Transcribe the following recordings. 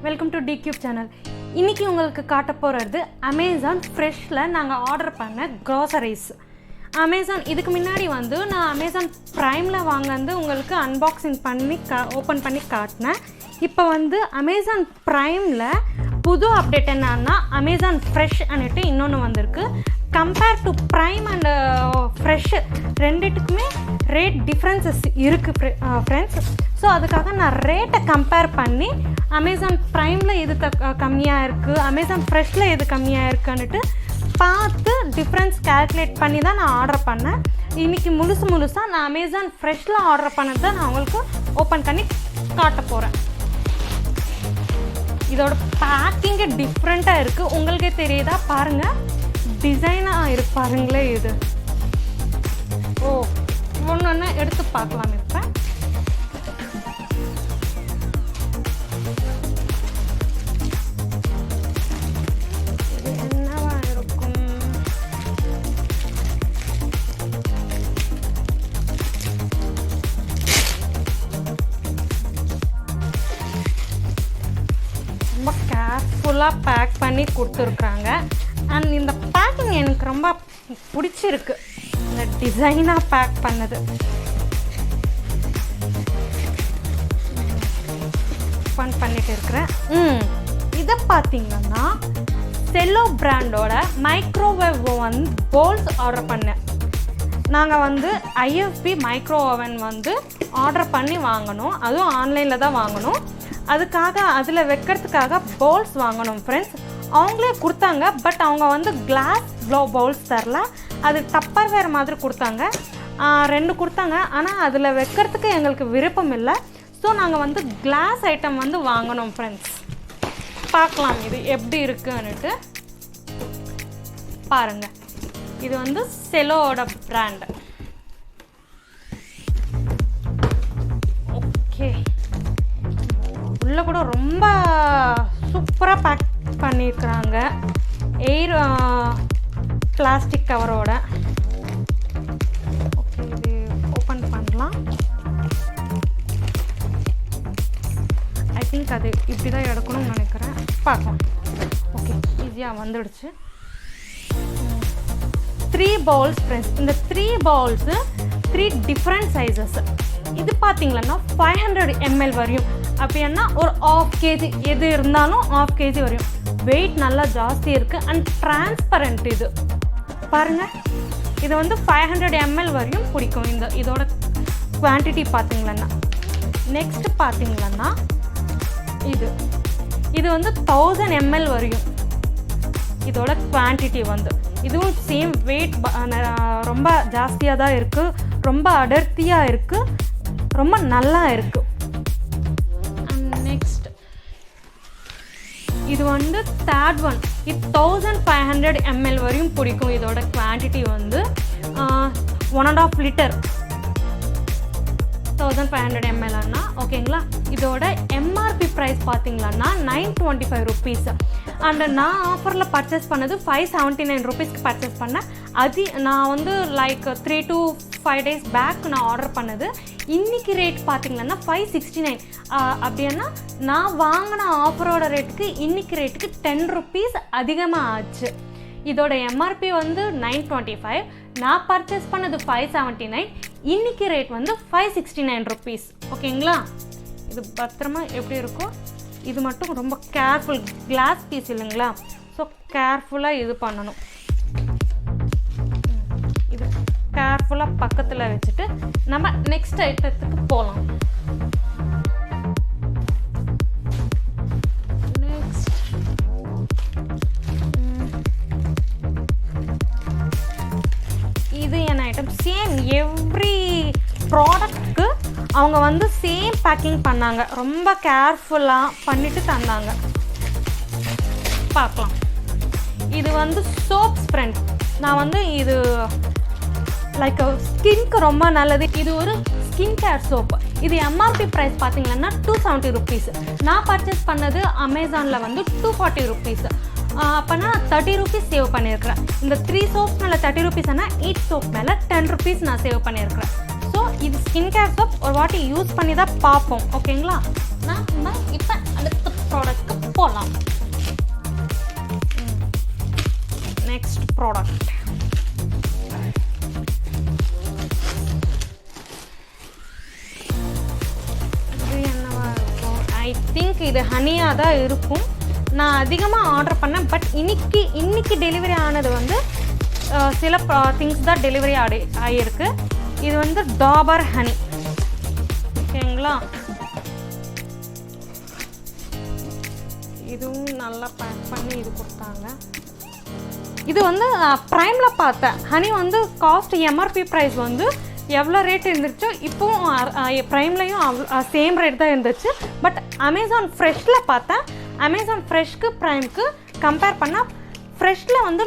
Welcome to D-Quibe channel. இன்றைக்கி உங்களுக்கு காட்ட போகிறது அமேசான் ஃப்ரெஷ்ஷில் நாங்கள் ஆர்டர் பண்ண க்ராசரிஸ். அமேசான் இதுக்கு முன்னாடி நான் அமேசான் ப்ரைமில் வாங்கி உங்களுக்கு அன்பாக்சிங் பண்ணி ஓப்பன் பண்ணி காட்டினேன். இப்போ அமேசான் ப்ரைமில் புது அப்டேட் என்னன்னா அமேசான் ஃப்ரெஷ் அன்னிட்டு இன்னொன்று வந்திருக்கு. Compare to prime and fresh ரெண்டுத்துக்குமே ரேட் டிஃப்ரென்சஸ் இருக்குது ஃப்ரெண்ட்ஸ். ஸோ அதுக்காக நான் ரேட்டை கம்பேர் பண்ணி அமேசான் ப்ரைமில் எது கம்மியாக இருக்குது, அமேசான் ஃப்ரெஷ்ஷில் எது கம்மியாக இருக்குன்னுட்டு பார்த்து டிஃப்ரென்ஸ் கால்குலேட் பண்ணி தான் நான் ஆர்டர் பண்ணேன். இன்றைக்கி முழுசாக நான் அமேசான் ஃப்ரெஷ்ஷில் ஆர்டர் பண்ணது தான் நான் உங்களுக்கு ஓப்பன் பண்ணி காட்ட போகிறேன். இதோட பேக்கிங்கே டிஃப்ரெண்ட்டாக இருக்குது. உங்களுக்கே தெரியுதா? பாருங்கள், டிசைனாக இருக்கு பாருங்களே. இது ஒன்று எடுத்து பார்க்கலாம். இருப்பேன் என்னவா இருக்கும்? ரொம்ப கேர்ஃபுல்லாக பேக் பண்ணி கொடுத்துருக்குறாங்க. அண்ட் இந்த பேக்கிங் எனக்கு ரொம்ப பிடிச்சிருக்கு, இந்த டிசைனாக பேக் பண்ணது. பண்ணிட்டு இருக்கிறேன். இதை பார்த்தீங்கன்னா செல்லோ பிராண்டோட மைக்ரோவேவ் ஓவன் போல்ஸ் ஆர்டர் பண்ணேன். நாங்கள் ஐஎஃப்பி மைக்ரோ ஓவன் ஆர்டர் பண்ணி வாங்கணும். அதுவும் ஆன்லைனில் தான் வாங்கணும். அதுக்காக அதில் வைக்கிறதுக்காக பவுல்ஸ் வாங்கணும் ஃப்ரெண்ட்ஸ். அவங்களே கொடுத்தாங்க. பட் அவங்க கிளாஸ் பவுல்ஸ் தரல, அது டப்பர் வேறு மாதிரி கொடுத்தாங்க. 2 கொடுத்தாங்க. ஆனால் அதில் வைக்கிறதுக்கு எங்களுக்கு விருப்பம் இல்லை. ஸோ நாங்கள் கிளாஸ் ஐட்டம் வாங்கணும் ஃப்ரெண்ட்ஸ். பார்க்கலாம் இது எப்படி இருக்குன்னுட்டு. பாருங்கள், இது செலோட பிராண்டு. ஓகே, உள்ளே கூட ரொம்ப சூப்பராக பேக் பண்ணியிருக்கிறாங்க. எயிர் பிளாஸ்டிக் கவரோட. ஓகே, இது ஓப்பன் பண்ணலாம். ஐ திங்க் அது இப்படி தான் எடுக்கணும்னு நினைக்கிறேன். பார்க்கலாம். ஓகே, ஈஸியாக வந்துடுச்சு. 3 பவுல்ஸ் ஃப்ரெண்ட்ஸ். இந்த 3 பவுல்ஸு 3 டிஃப்ரெண்ட் சைஸஸ். இது பார்த்தீங்கன்னா 500 ml வரையும். அப்படின்னா ஒரு 1/2 kg எது இருந்தாலும் 1/2 kg வரையும். வெயிட் நல்லா ஜாஸ்தி இருக்குது. And transparent. இது பாருங்கள், இது 500 ml வரையும் பிடிக்கும். இதோட குவான்டிட்டி பார்த்தீங்களா. நெக்ஸ்ட் பார்த்தீங்கன்னா இது 1000 ml வரையும் இதோட குவான்டிட்டி இதுவும் சேம் வெயிட், ரொம்ப ஜாஸ்தியாக தான் இருக்குது. ரொம்ப அடர்த்தியாக இருக்குது, ரொம்ப நல்லா இருக்குது. நெக்ஸ்ட் இது தேர்ட் ஒன். இது 1500 ml வரையும் பிடிக்கும். இதோட குவான்டிட்டி 1.5 லிட்டர். 1500 ml அண்ணா. ஓகேங்களா? இதோட எம்ஆர்பி ப்ரைஸ் பார்த்தீங்களா 925 ருபீஸ். அண்ட் நான் ஆஃபரில் பர்ச்சேஸ் பண்ணது 579 ருபீஸ்க்கு பர்ச்சேஸ் பண்ணேன். அது நான் லைக் 3 to 5 days பேக் நான் ஆர்டர் பண்ணது. இன்றைக்கி ரேட் பார்த்தீங்கன்னா 569. அப்படின்னா நான் வாங்கின ஆஃபரோட ரேட்டுக்கு இன்றைக்கி ரேட்டுக்கு 10 ருபீஸ் அதிகமாக ஆச்சு. இதோட எம்ஆர்பி 925. நான் பர்ச்சேஸ் பண்ணது 579. இன்றைக்கி ரேட் 569 ருபீஸ். ஓகேங்களா? இது பத்திரமா எப்படி இருக்கும். இது மட்டும் ரொம்ப கேர்ஃபுல். கிளாஸ் பீஸ் இல்லைங்களா? ஸோ கேர்ஃபுல்லாக இது பண்ணணும். இது கேர்ஃபுல்லாக பக்கத்தில் வச்சுட்டு நம்ம நெக்ஸ்ட் ஐட்டத்துக்கு போகலாம். இது என்ன ஐட்டம்? சேம் எவ்ரி ப்ராடக்ட்க்கு அவங்க சேம் பேக்கிங் பண்ணாங்க. ரொம்ப கேர்ஃபுல்லாக பண்ணிட்டு தந்தாங்க. பார்க்கலாம். இது சோப்ஸ் ஃப்ரெண்ட். நான் இது லைக் ஸ்கின்க்கு ரொம்ப நல்லது. இது ஒரு ஸ்கின் கேர் சோப்பு. இது எம்ஆர்பி ப்ரைஸ் பார்த்தீங்கன்னா 270 ருபீஸ். நான் பர்ச்சேஸ் பண்ணது அமேசானில் 240 ருபீஸ். அப்போனா 30 ருபீஸ் சேவ் பண்ணியிருக்கிறேன். இந்த 3 சோப்ஸ் மேலே 30 ருபீஸ்னா 8 சோப் மேலே 10 ருபீஸ் நான் சேவ் பண்ணியிருக்கிறேன். ஸோ இது ஸ்கின் கேர் சோப் ஒரு வாட்டி யூஸ் பண்ணி தான் பார்ப்போம். ஓகேங்களா? நான் இப்போ அடுத்த ப்ராடக்ட்க்கு ப்ராடக்ட். இது என்னவா இருக்கும்? ஐ திங்க் இது ஹனியாக தான் இருக்கும். நான் அதிகமாக ஆர்டர் பண்ணேன். பட் இன்னைக்கு டெலிவரி ஆனது வந்து சில திங்ஸ் தான் டெலிவரி ஆகியிருக்கு. இது வந்து டாபர் ஹனி. ஓகேங்களா? இதுவும் நல்லா பேக் பண்ணி இது கொடுத்தாங்க. இது வந்து ப்ரைமில் பார்த்தேன். ஹனி வந்து காஸ்ட் எம்ஆர்பி ப்ரைஸ் வந்து எவ்வளோ ரேட் இருந்துச்சோ இப்போவும் ப்ரைம்லையும் சேம் ரேட் தான் இருந்துச்சு. பட் அமேசான் ஃப்ரெஷ்ஷில் பார்த்தேன். அமேசான் ஃப்ரெஷ்க்கு ப்ரைம்க்கு கம்பேர் பண்ணால் ஃப்ரெஷ்ஷில் வந்து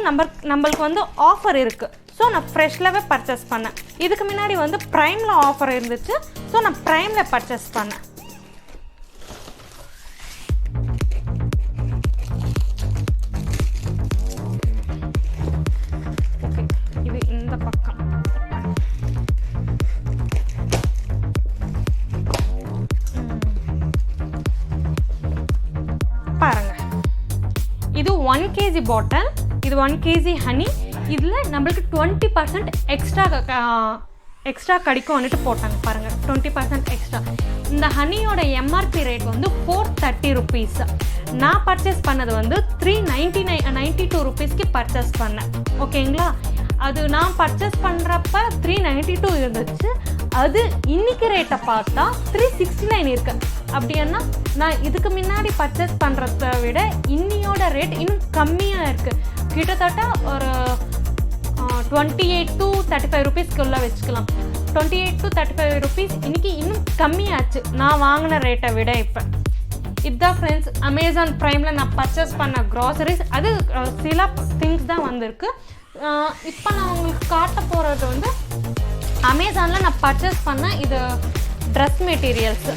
நம்மளுக்கு வந்து ஆஃபர் இருக்குது. ஸோ நான் ஃப்ரெஷ்ஷில் பர்ச்சேஸ் பண்ணேன். இதுக்கு முன்னாடி வந்து ப்ரைமில் ஆஃபர் இருந்துச்சு. ஸோ நான் ப்ரைமில் பர்ச்சேஸ் பண்ணேன். ஓகே, இது இந்த பக்கம் பாருங்க. இது 1 kg பாட்டில். இது 1 kg ஹனி. இதில் நம்மளுக்கு 20% எக்ஸ்ட்ரா கிடைக்கும்னுட்டு போட்டாங்க பாருங்கள். 20% எக்ஸ்ட்ரா. இந்த ஹனியோட எம்ஆர்பி ரேட் வந்து 430 rupees. நான் பர்ச்சேஸ் பண்ணது வந்து 392 rupeesக்கு பர்ச்சேஸ் பண்ணேன். ஓகேங்களா? அது நான் பர்ச்சேஸ் பண்ணுறப்ப 392 இருந்துச்சு. அது இன்னைக்கு ரேட்டை பார்த்தா 369 இருக்கு. அப்படின்னா நான் இதுக்கு முன்னாடி பர்ச்சேஸ் பண்ணுறத விட இன்னியோட ரேட் இன்னும் கம்மியாக இருக்குது. கிட்டத்தட்ட ஒரு 28 to 35 rupeesக்குள்ளே வச்சுக்கலாம். 28 to 35 rupees இன்னைக்கு இன்னும் கம்மியாச்சு நான் வாங்கின ரேட்டை விட. இப்போ இதுதான் ஃப்ரெண்ட்ஸ் அமேசான் ப்ரைமில் நான் பர்ச்சேஸ் பண்ண க்ராசரிஸ். அது சில திங்ஸ் தான் வந்திருக்கு. இப்போ நான் உங்களுக்கு காட்ட போகிறது வந்து அமேசானில் நான் பர்ச்சேஸ் பண்ண இது ட்ரெஸ் மெட்டீரியல்ஸு.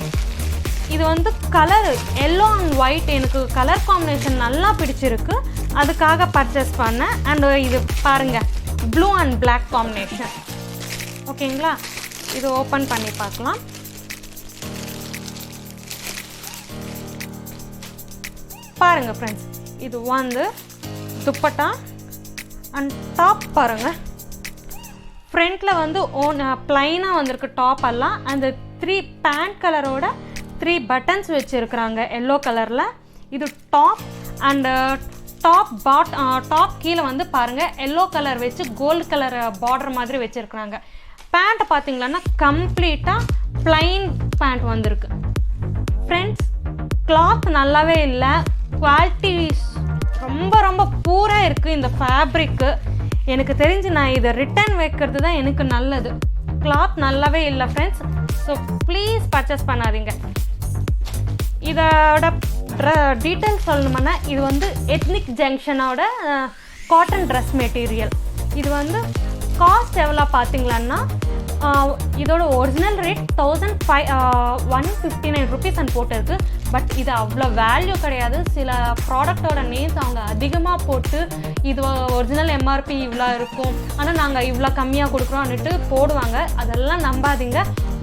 இது வந்து கலர் எல்லோ அண்ட் ஒயிட் எனக்கு கலர் காம்பினேஷன் நல்லா பிடிச்சிருக்கு. அதுக்காக பர்ச்சேஸ் பண்ணேன். அண்ட் இது பாருங்கள், ப்ளூ அண்ட் பிளாக் காம்பினேஷன். ஓகேங்களா? இது ஓப்பன் பண்ணி பார்க்கலாம். பாருங்கள் ஃப்ரெண்ட்ஸ், இது வந்து துப்பட்டா அண்ட் டாப் பாருங்கள். ஃப்ரண்ட்டில் வந்து ப்ளைனாக வந்திருக்கு டாப் எல்லாம். அந்த 3 பேண்ட் கலரோட 3 பட்டன்ஸ் வச்சுருக்குறாங்க எல்லோ கலரில். இது டாப் அண்டு டாப் கீழே வந்து பாருங்கள் எல்லோ கலர் வச்சு கோல்டு கலர் பார்டர் மாதிரி வச்சுருக்குறாங்க. பேண்ட்டை பார்த்தீங்களன்னா கம்ப்ளீட்டாக ப்ளைன் பேண்ட் வந்திருக்கு. ஃப்ரெண்ட்ஸ், கிளாத் நல்லாவே இல்லை. குவாலிட்டி ரொம்ப ரொம்ப பூராக இருக்குது இந்த ஃபேப்ரிக்கு. எனக்கு தெரிஞ்சு நான் இதை ரிட்டர்ன் வைக்கிறது தான் எனக்கு நல்லது. கிளாத் நல்லாவே இல்லை ஃப்ரெண்ட்ஸ். ஸோ ப்ளீஸ் பர்ச்சேஸ் பண்ணாதீங்க. இதோட டீட்டெயில்ஸ் சொல்லணும்னா இது வந்து எத்னிக் ஜங்ஷனோட காட்டன் ட்ரெஸ் மெட்டீரியல். இது வந்து காஸ்ட் எவ்வளோ பார்த்தீங்களான்னா இதோட ஒரிஜினல் ரேட் 1,159 rupees போட்டிருக்கு. பட் இது அவ்வளோ வேல்யூ கிடையாது. சில ப்ராடக்டோட நேம்ஸ் அவங்க அதிகமாக போட்டு இது ஒரிஜினல் எம்ஆர்பி இவ்வளோ இருக்கும், ஆனால் நாங்கள் இவ்வளோ கம்மியாக கொடுக்குறோன்னுட்டு போடுவாங்க. அதெல்லாம் நம்பாதீங்க.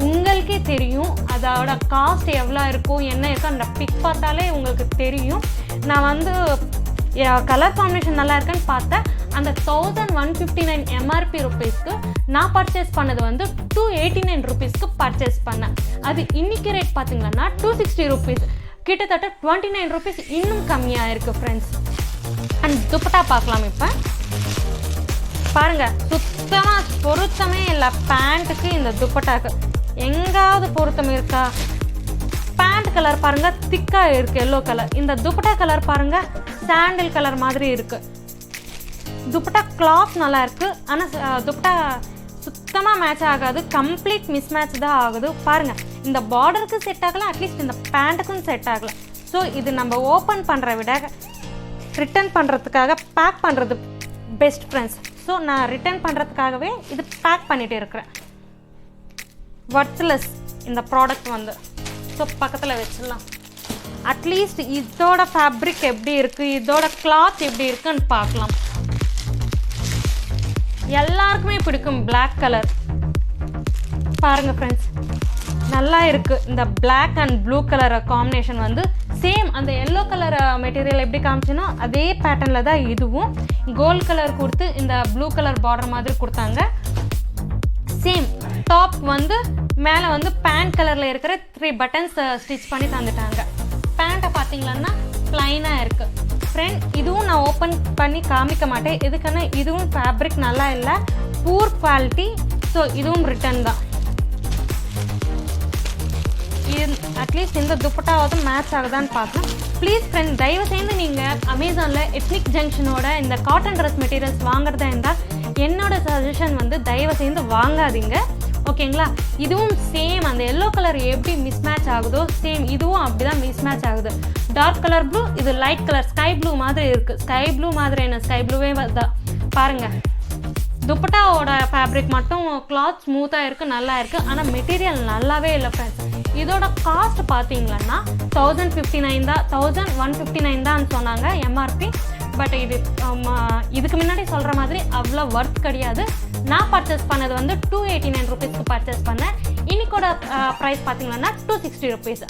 உங்களுக்கே தெரியும் அதோட காஸ்ட் எவ்வளோ இருக்கும், என்ன இருக்கும். அந்த பிக் பார்த்தாலே உங்களுக்கு தெரியும். நான் வந்து கலர் காம்பினேஷன் நல்லா இருக்குன்னு பார்த்தேன். அந்த 1,159 எம்ஆர்பி ருபீஸ்க்கு நான் பர்ச்சேஸ் பண்ணது வந்து 289 rupeesக்கு பர்ச்சேஸ் பண்ணேன். அது இன்னைக்கு ரேட் பார்த்தீங்கன்னா 260 rupees. கிட்டத்தட்ட 29 rupees இன்னும் கம்மியாக இருக்குது ஃப்ரெண்ட்ஸ். அண்ட் துப்பட்டா பார்க்கலாம். இப்போ பாருங்கள், சுத்தமாக பொருத்தமே இல்லை பேண்ட்டுக்கு இந்த துப்பட்டாக்கு. எங்காவது பொருத்தம் இருக்கா? பேண்ட் கலர் பாருங்கள் திக்காக இருக்குது எல்லோ கலர். இந்த துப்பட்டா கலர் பாருங்கள் சாண்டில் கலர் மாதிரி இருக்குது. துப்பட்டா கிளாத் நல்லா இருக்குது. ஆனால் துப்பட்டா சுத்தமாக மேட்ச் ஆகாது. கம்ப்ளீட் மிஸ் மேட்ச் தான் ஆகுது. பாருங்கள், இந்த பார்டருக்கு செட் ஆகலை, அட்லீஸ்ட் இந்த பேண்ட்டுக்கும் செட் ஆகலை. ஸோ இது நம்ம ஓப்பன் பண்ணுற விட ரிட்டர்ன் பண்ணுறதுக்காக பேக் பண்ணுறது பெஸ்ட் ஃப்ரெண்ட்ஸ். ஸோ நான் ரிட்டர்ன் பண்ணுறதுக்காகவே இது பேக் பண்ணிகிட்டு இருக்கிறேன். வர்த்லெஸ் இந்த ப்ராடக்ட் வந்து. ஸோ பக்கத்தில் வச்சிடலாம். அட்லீஸ்ட் இதோட ஃபேப்ரிக் எப்படி இருக்குது, இதோட கிளாத் எப்படி இருக்குன்னு பார்க்கலாம். எல்லாருக்குமே பிடிக்கும் பிளாக் கலர். பாருங்கள் ஃப்ரெண்ட்ஸ், நல்லா இருக்குது. இந்த black and blue colour combination வந்து சேம் அந்த எல்லோ கலர் மெட்டீரியல் எப்படி காமிச்சேனோ அதே பேட்டர்னில் தான் இதுவும் கோல்ட் கலர் கொடுத்து இந்த ப்ளூ கலர் பார்டர் மாதிரி கொடுத்தாங்க. சேம் டாப் வந்து மேலே வந்து பேண்ட் கலரில் இருக்கிற 3 பட்டன்ஸ் ஸ்டிச் பண்ணி தந்துட்டாங்க. பேண்ட்டை பார்த்தீங்கன்னா ப்ளைனாக இருக்குது. ஃப்ரெண்ட் இதுவும் நான் ஓப்பன் பண்ணி காமிக்க மாட்டேன், எதுக்குன்னா இதுவும் ஃபேப்ரிக் நல்லா இல்லை, பூர் குவாலிட்டி. ஸோ இதுவும் ரிட்டன் தான். இது அட்லீஸ்ட் இந்த துப்பட்டாவது மேட்ச் ஆகுதான்னு பார்க்கலாம். ப்ளீஸ் ஃப்ரெண்ட் தயவு செய்து நீங்கள் அமேசானில் எத்னிக் ஜங்ஷனோட இந்த காட்டன் ட்ரெஸ் மெட்டீரியல்ஸ் வாங்குறதா இருந்தால் என்னோட சஜஷன் வந்து தயவு செய்து வாங்காதீங்க, ஓகேங்களா? இதுவும் சேம் அந்த எல்லோ கலர் எப்படி மிஸ்மேட்ச் ஆகுதோ சேம் இதுவும் அப்படி தான் மிஸ்மேட்ச் ஆகுது. டார்க் கலர் ப்ளூ, இது லைட் கலர் ஸ்கை ப்ளூ மாதிரி இருக்குது. ஸ்கை ப்ளூ மாதிரி என்ன ஸ்கை ப்ளூவே தான் பாருங்கள். துப்பட்டாவோட ஃபேப்ரிக் மட்டும் கிளாத் ஸ்மூத்தாக இருக்குது, நல்லா இருக்குது. ஆனால் மெட்டீரியல் நல்லாவே இல்லை ஃப்ரெண்ட்ஸ். இதோட காஸ்ட் பார்த்தீங்கன்னா 1059 தான், 1159 தான் சொன்னாங்க எம்ஆர்பி. பட் இதுக்கு முன்னாடி சொல்கிற மாதிரி அவ்வளோ ஒர்த் கிடையாது. நான் பர்ச்சேஸ் பண்ணது வந்து 289 ருபீஸ்க்கு பர்ச்சேஸ் பண்ணேன். இன்னைக்கோட ப்ரைஸ் பார்த்தீங்கன்னா 260 rupees.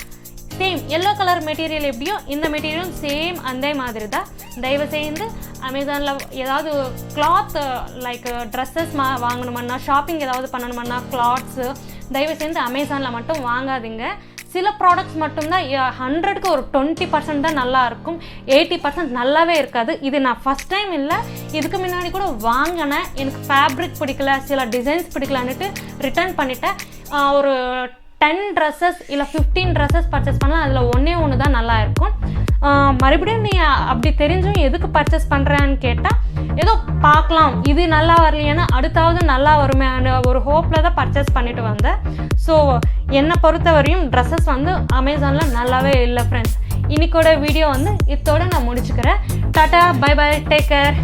Same yellow colour material எப்படியோ இந்த மெட்டீரியலும் சேம் அதே மாதிரி தான். தயவு செய்து அமேசானில் ஏதாவது கிளாத் லைக் ட்ரெஸ்ஸஸ் வாங்கணுமன்னா, ஷாப்பிங் ஏதாவது பண்ணணுமன்னா கிளாத்ஸு தயவு செய்து அமேசானில் மட்டும் வாங்காதீங்க. சில ப்ராடக்ட்ஸ் மட்டும்தான் 100க்கு ஒரு 20% தான் நல்லா இருக்கும், 80% நல்லாவே இருக்காது. இது நான் ஃபஸ்ட் டைம் இல்லை, இதுக்கு முன்னாடி கூட வாங்கினேன். எனக்கு ஃபேப்ரிக் பிடிக்கல, சில டிசைன்ஸ் பிடிக்கலான்ட்டு ரிட்டர்ன் பண்ணிட்டேன். ஒரு 10 ட்ரெஸ்ஸஸ் இல்லை 15 ட்ரெஸ்ஸஸ் பர்ச்சேஸ் பண்ணால் அதில் ஒன்று தான் நல்லா இருக்கும். மறுபடியும் நீ அப்படி தெரிஞ்சும் எதுக்கு பர்ச்சேஸ் பண்ணுறேன்னு கேட்டால் ஏதோ பார்க்கலாம், இது நல்லா வரலையானா அடுத்தாவது நல்லா வருமே ஒரு ஹோப்பில் தான் பர்ச்சேஸ் பண்ணிட்டு வந்தேன். ஸோ என்னை பொறுத்த வரையும் ட்ரெஸ்ஸஸ் வந்து அமேசானில் நல்லாவே இல்லை ஃப்ரெண்ட்ஸ். இன்னைக்கோட வீடியோ வந்து இதோட நான் முடிச்சுக்கிறேன். டாட்டா, பை பை, டேக் கேர்.